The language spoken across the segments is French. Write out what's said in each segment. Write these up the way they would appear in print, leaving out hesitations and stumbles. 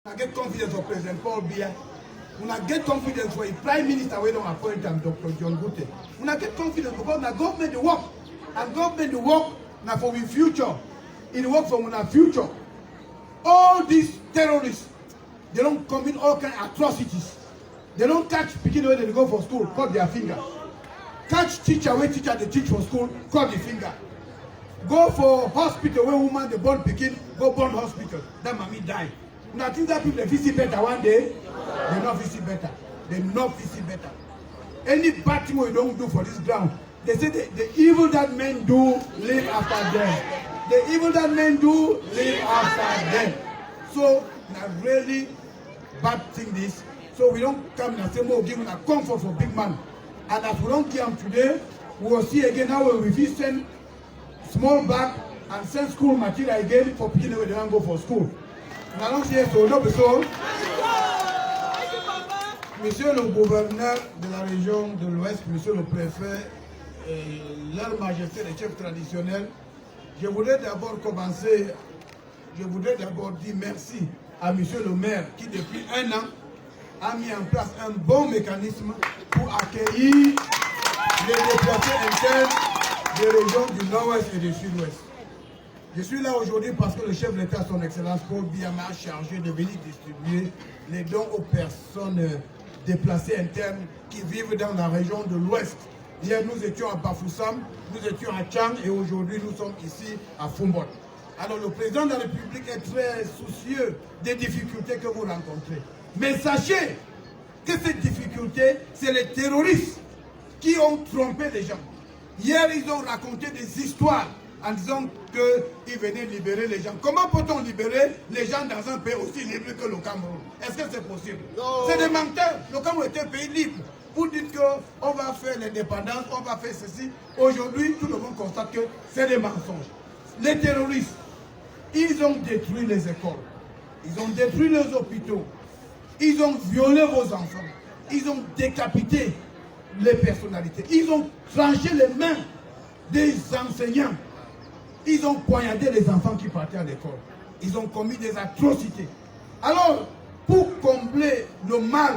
I get confidence of President Paul Biya. When I get confidence for the Prime Minister, we don't appoint him, Dr. John Gute. When I get confidence because the government the work, and government the work now for the future. It work for our future. All these terrorists, they don't commit all kind of atrocities. They don't catch people when they go for school, cut their finger. Catch teacher when teacher they teach for school, cut the finger. Go for hospital where woman they born picking, go born hospital. That mommy die. Now I think that people they visit better one day, they not visit better. They not visit better. Any bad thing we don't do for this ground, they say the evil that men do live after them. The evil that men do live after them. So now really bad thing this. So we don't come and say more giving a comfort for big man. And as we don't give them today, we will see again how we will send small bag and send school material again for people who don't go for school. And I don't say so, no, so. Monsieur le gouverneur de la région de l'Ouest, monsieur le préfet, leur majesté, les chefs traditionnels, je voudrais d'abord commencer, je voudrais d'abord dire merci à monsieur le maire qui depuis un an a mis en place un bon mécanisme pour accueillir les déplacés internes des régions du Nord-Ouest et du Sud-Ouest. Je suis là aujourd'hui parce que le chef de l'État, son Excellence Paul Biya, m'a chargé de venir distribuer les dons aux personnes déplacés internes qui vivent dans la région de l'Ouest. Hier, nous étions à Bafoussam, nous étions à Tchang et aujourd'hui, nous sommes ici à Fumbot. Alors, le président de la République est très soucieux des difficultés que vous rencontrez. Mais sachez que ces difficultés, c'est les terroristes qui ont trompé les gens. Hier, ils ont raconté des histoires en disant qu'ils venaient libérer les gens. Comment peut-on libérer les gens dans un pays aussi libre que le Cameroun? Est-ce que c'est possible? C'est des menteurs. Le Cameroun est un pays libre. Vous dites qu'on va faire l'indépendance, on va faire ceci. Aujourd'hui, tout le monde constate que c'est des mensonges. Les terroristes, ils ont détruit les écoles. Ils ont détruit les hôpitaux. Ils ont violé vos enfants. Ils ont décapité les personnalités. Ils ont tranché les mains des enseignants. Ils ont poignardé les enfants qui partaient à l'école. Ils ont commis des atrocités. Alors, pour combler le mal,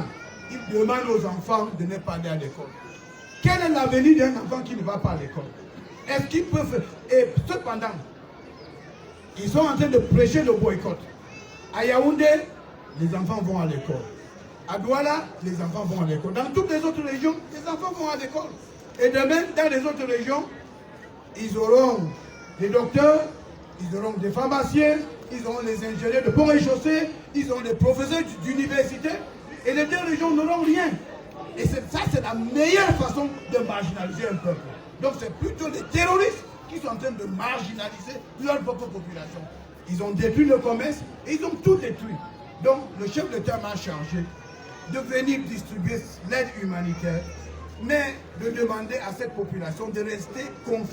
ils demandent aux enfants de ne pas aller à l'école. Quel est l'avenir d'un enfant qui ne va pas à l'école? Est-ce qu'ils peuvent... Et cependant, ils sont en train de prêcher le boycott. À Yaoundé, les enfants vont à l'école. À Douala, les enfants vont à l'école. Dans toutes les autres régions, les enfants vont à l'école. Et demain, dans les autres régions, ils auront des docteurs, ils auront des pharmaciens, ils auront les ingénieurs de pont et chaussée, ils auront des professeurs d'université. Et les deux régions n'auront rien. Et ça, c'est la meilleure façon de marginaliser un peuple. Donc, c'est plutôt les terroristes qui sont en train de marginaliser leur propre population. Ils ont détruit le commerce et ils ont tout détruit. Donc, le chef d'État m'a chargé de venir distribuer l'aide humanitaire, mais de demander à cette population de rester confiante.